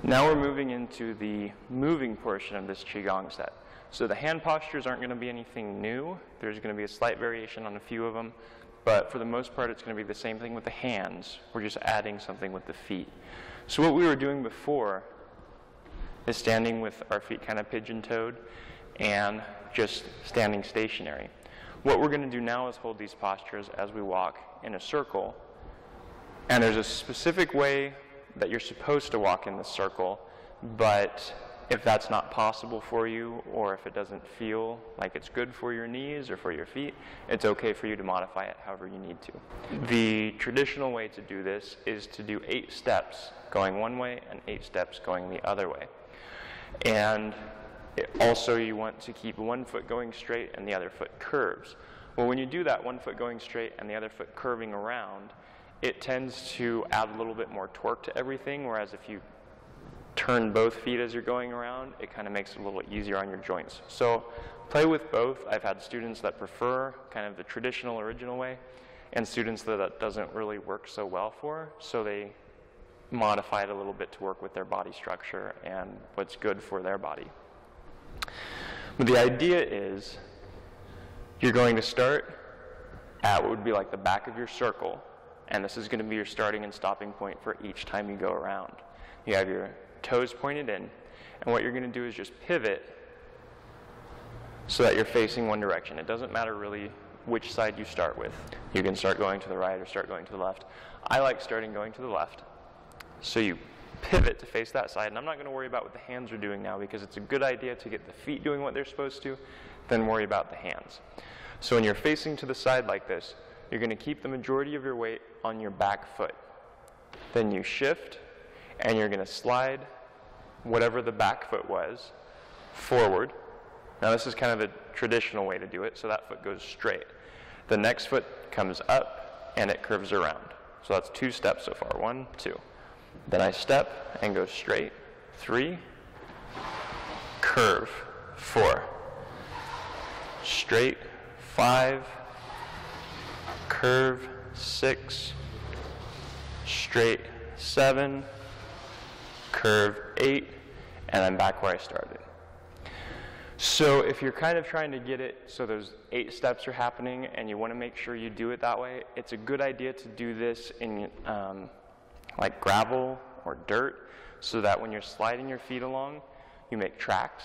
Now we're moving into the moving portion of this Qigong set. So the hand postures aren't going to be anything new. There's going to be a slight variation on a few of them, but for the most part it's going to be the same thing with the hands. We're just adding something with the feet. So what we were doing before is standing with our feet kind of pigeon-toed and just standing stationary. What we're going to do now is hold these postures as we walk in a circle, and there's a specific way that you're supposed to walk in the circle, but if that's not possible for you, or if it doesn't feel like it's good for your knees or for your feet, it's okay for you to modify it however you need to. The traditional way to do this is to do 8 steps going one way and 8 steps going the other way. And also you want to keep one foot going straight and the other foot curves. Well, when you do that, one foot going straight and the other foot curving around, it tends to add a little bit more torque to everything, whereas if you turn both feet as you're going around, it kind of makes it a little easier on your joints. So play with both. I've had students that prefer kind of the traditional original way, and students that doesn't really work so well for, so they modify it a little bit to work with their body structure and what's good for their body. But the idea is you're going to start at what would be like the back of your circle, and this is going to be your starting and stopping point for each time you go around. You have your toes pointed in, and what you're going to do is just pivot so that you're facing one direction. It doesn't matter really which side you start with. You can start going to the right or start going to the left. I like starting going to the left. So you pivot to face that side, and I'm not going to worry about what the hands are doing now because it's a good idea to get the feet doing what they're supposed to, then worry about the hands. So when you're facing to the side like this, you're going to keep the majority of your weight on your back foot. Then you shift, and you're going to slide whatever the back foot was forward. Now this is kind of a traditional way to do it, so that foot goes straight. The next foot comes up, and it curves around. So that's 2 steps so far. 1, 2. Then I step and go straight. 3. Curve. 4. Straight. 5. Curve. 6. Straight. 7. Curve. 8. And I'm back where I started. So if you're kind of trying to get it so those 8 steps are happening and you want to make sure you do it that way, it's a good idea to do this in like gravel or dirt, so that when you're sliding your feet along, you make tracks,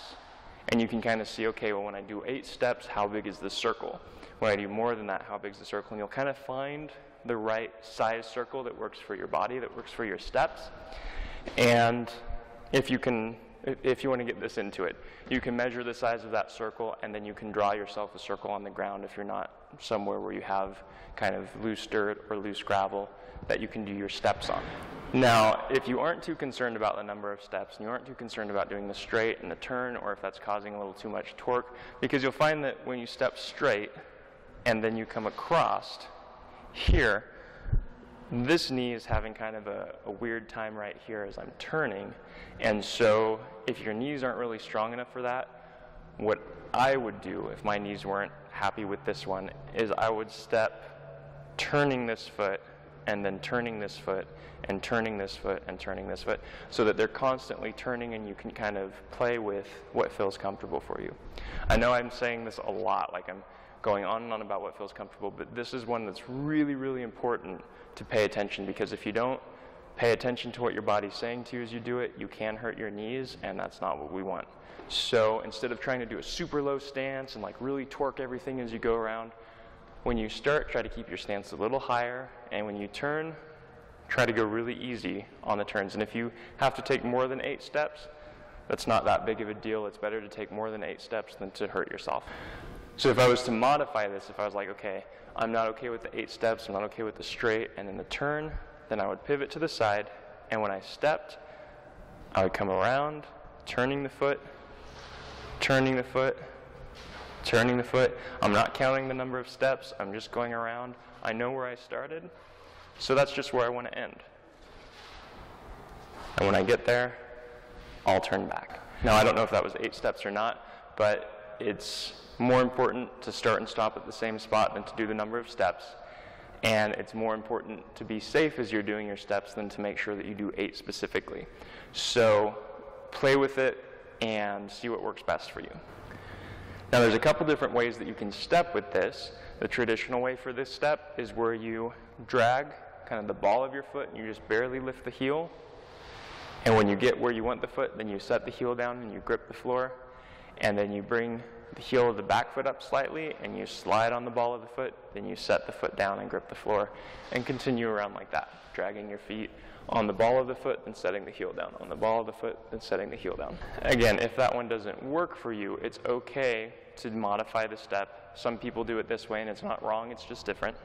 and you can kind of see, okay, well, when I do 8 steps, how big is the circle? When I do more than that, how big is the circle? And you'll kind of find the right size circle that works for your body, that works for your steps. And if you want to get this into it, you can measure the size of that circle, and then you can draw yourself a circle on the ground if you're not somewhere where you have kind of loose dirt or loose gravel that you can do your steps on. Now, if you aren't too concerned about the number of steps, and you aren't too concerned about doing the straight and the turn, or if that's causing a little too much torque, because you'll find that when you step straight and then you come across here, this knee is having kind of a weird time right here as I'm turning, and so if your knees aren't really strong enough for that, what I would do if my knees weren't happy with this one is I would step turning this foot and then turning this foot and turning this foot and turning this foot, so that they're constantly turning and you can kind of play with what feels comfortable for you. I know I'm saying this a lot, like I'm going on and on about what feels comfortable, but this is one that's really, really important to pay attention, because if you don't pay attention to what your body's saying to you as you do it, you can hurt your knees, and that's not what we want. So instead of trying to do a super low stance and like really torque everything as you go around, when you start, try to keep your stance a little higher, and when you turn, try to go really easy on the turns. And if you have to take more than 8 steps, that's not that big of a deal. It's better to take more than 8 steps than to hurt yourself. So if I was to modify this, if I was like, okay, I'm not okay with the 8 steps, I'm not okay with the straight, and then the turn, then I would pivot to the side, and when I stepped, I would come around, turning the foot, turning the foot, turning the foot. I'm not counting the number of steps, I'm just going around. I know where I started, so that's just where I want to end. And when I get there, I'll turn back. Now, I don't know if that was 8 steps or not, but it's more important to start and stop at the same spot than to do the number of steps. And it's more important to be safe as you're doing your steps than to make sure that you do 8 specifically. So play with it and see what works best for you. Now there's a couple different ways that you can step with this. The traditional way for this step is where you drag kind of the ball of your foot and you just barely lift the heel. And when you get where you want the foot, then you set the heel down and you grip the floor. And then you bring the heel of the back foot up slightly and you slide on the ball of the foot. Then you set the foot down and grip the floor and continue around like that, dragging your feet on the ball of the foot and setting the heel down, on the ball of the foot and setting the heel down. Again, if that one doesn't work for you, it's okay to modify the step. Some people do it this way and it's not wrong, it's just different.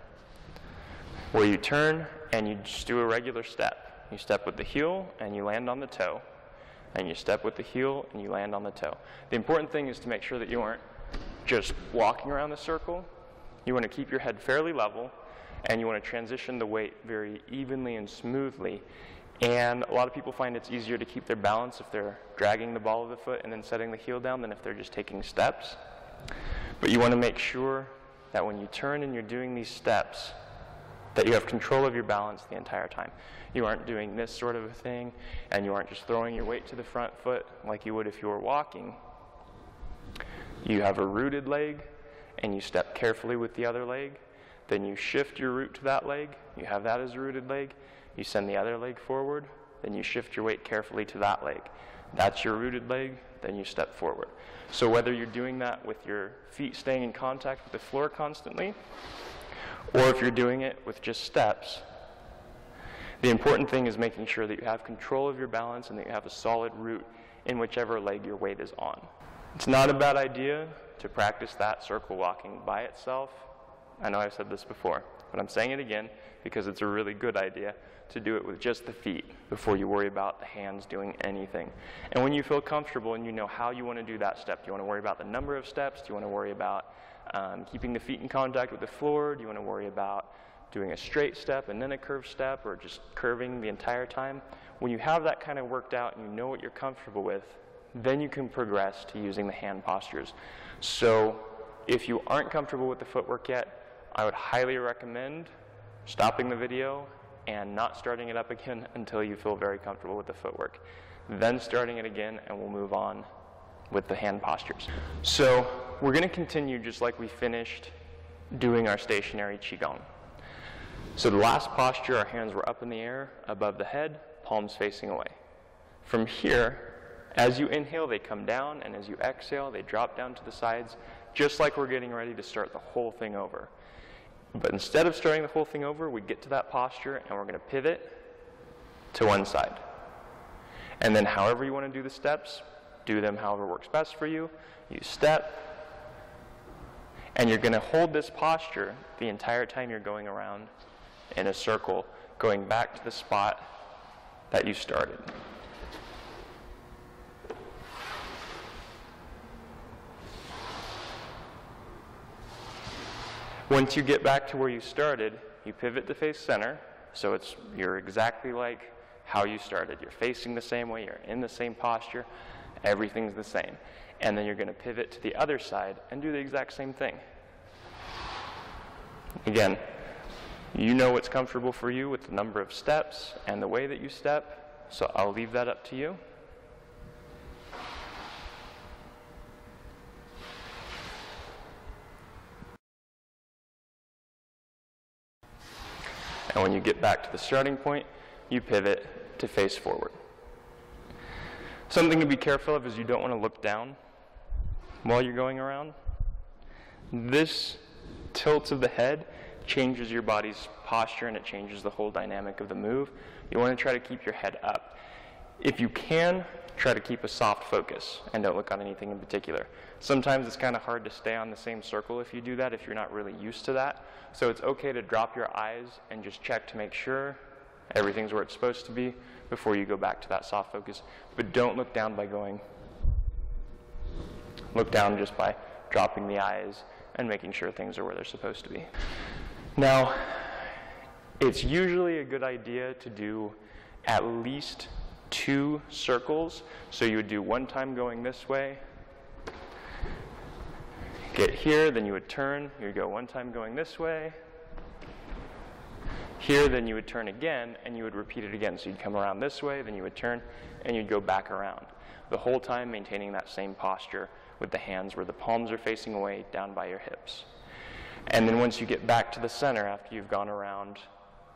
Where you turn and you just do a regular step. You step with the heel and you land on the toe. And you step with the heel and you land on the toe. The important thing is to make sure that you aren't just walking around the circle. You want to keep your head fairly level and you want to transition the weight very evenly and smoothly. And a lot of people find it's easier to keep their balance if they're dragging the ball of the foot and then setting the heel down than if they're just taking steps. But you want to make sure that when you turn and you're doing these steps, that you have control of your balance the entire time. You aren't doing this sort of a thing, and you aren't just throwing your weight to the front foot like you would if you were walking. You have a rooted leg, and you step carefully with the other leg. Then you shift your root to that leg. You have that as a rooted leg. You send the other leg forward. Then you shift your weight carefully to that leg. That's your rooted leg. Then you step forward. So whether you're doing that with your feet staying in contact with the floor constantly, or if you're doing it with just steps, the important thing is making sure that you have control of your balance and that you have a solid root in whichever leg your weight is on. It's not a bad idea to practice that circle walking by itself. I know I've said this before, but I'm saying it again because it's a really good idea to do it with just the feet before you worry about the hands doing anything. And when you feel comfortable and you know how you want to do that step, do you want to worry about the number of steps? Do you want to worry about keeping the feet in contact with the floor? Do you want to worry about doing a straight step and then a curved step, or just curving the entire time? When you have that kind of worked out and you know what you're comfortable with, then you can progress to using the hand postures. So if you aren't comfortable with the footwork yet, I would highly recommend stopping the video and not starting it up again until you feel very comfortable with the footwork. Then starting it again, and we'll move on with the hand postures. So we're going to continue just like we finished doing our stationary Qigong. So the last posture, our hands were up in the air above the head, palms facing away. From here, as you inhale, they come down, and as you exhale, they drop down to the sides, just like we're getting ready to start the whole thing over. But instead of starting the whole thing over, we get to that posture, and we're going to pivot to one side. And then however you want to do the steps, do them however works best for you. You step, and you're going to hold this posture the entire time you're going around in a circle, going back to the spot that you started. Once you get back to where you started, you pivot to face center, so you're exactly like how you started. You're facing the same way, you're in the same posture, everything's the same. And then you're going to pivot to the other side and do the exact same thing. Again, you know what's comfortable for you with the number of steps and the way that you step, so I'll leave that up to you. And when you get back to the starting point, you pivot to face forward. Something to be careful of is you don't want to look down while you're going around. This tilt of the head changes your body's posture and it changes the whole dynamic of the move. You want to try to keep your head up. If you can, try to keep a soft focus and don't look on anything in particular. Sometimes it's kind of hard to stay on the same circle if you do that, if you're not really used to that. So it's okay to drop your eyes and just check to make sure everything's where it's supposed to be before you go back to that soft focus. But don't look down by going. Look down just by dropping the eyes and making sure things are where they're supposed to be. Now, it's usually a good idea to do at least 2 circles. So you would do one time going this way, get here, then you would turn, you would go one time going this way, Here, then you would turn again, and you would repeat it again. So you'd come around this way, then you would turn, and you'd go back around. The whole time maintaining that same posture with the hands where the palms are facing away, down by your hips. And then once you get back to the center, after you've gone around,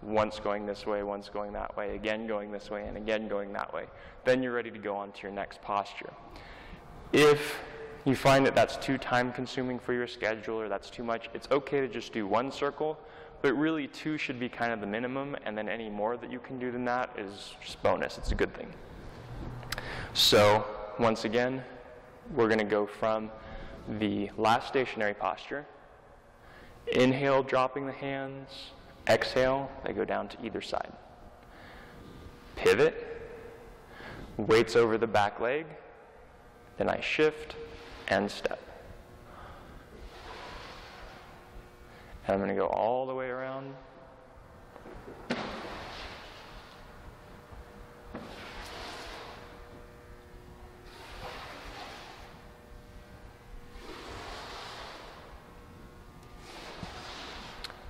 once going this way, once going that way, again going this way, and again going that way, then you're ready to go on to your next posture. If you find that that's too time-consuming for your schedule or that's too much, it's okay to just do one circle, but really 2 should be kind of the minimum, and then any more that you can do than that is just bonus. It's a good thing. So once again, we're going to go from the last stationary posture. Inhale, dropping the hands. Exhale, they go down to either side. Pivot, weights over the back leg, then I shift and step. And I'm going to go all the way around.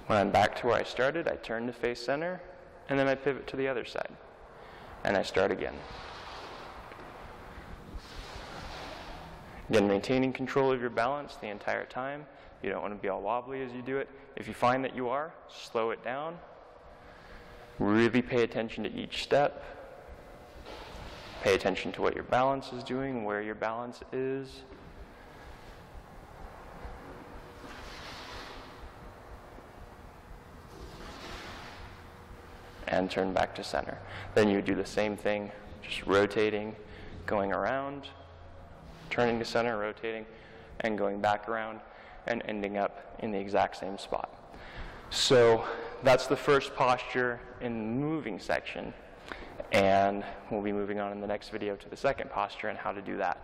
When I'm back to where I started, I turn to face center, and then I pivot to the other side, and I start again. Again, maintaining control of your balance the entire time. You don't want to be all wobbly as you do it. If you find that you are, slow it down. Really pay attention to each step. Pay attention to what your balance is doing, where your balance is. And turn back to center. Then you would do the same thing, just rotating, going around, turning to center, rotating, and going back around, and ending up in the exact same spot. So that's the first posture in the moving section, and we'll be moving on in the next video to the second posture and how to do that.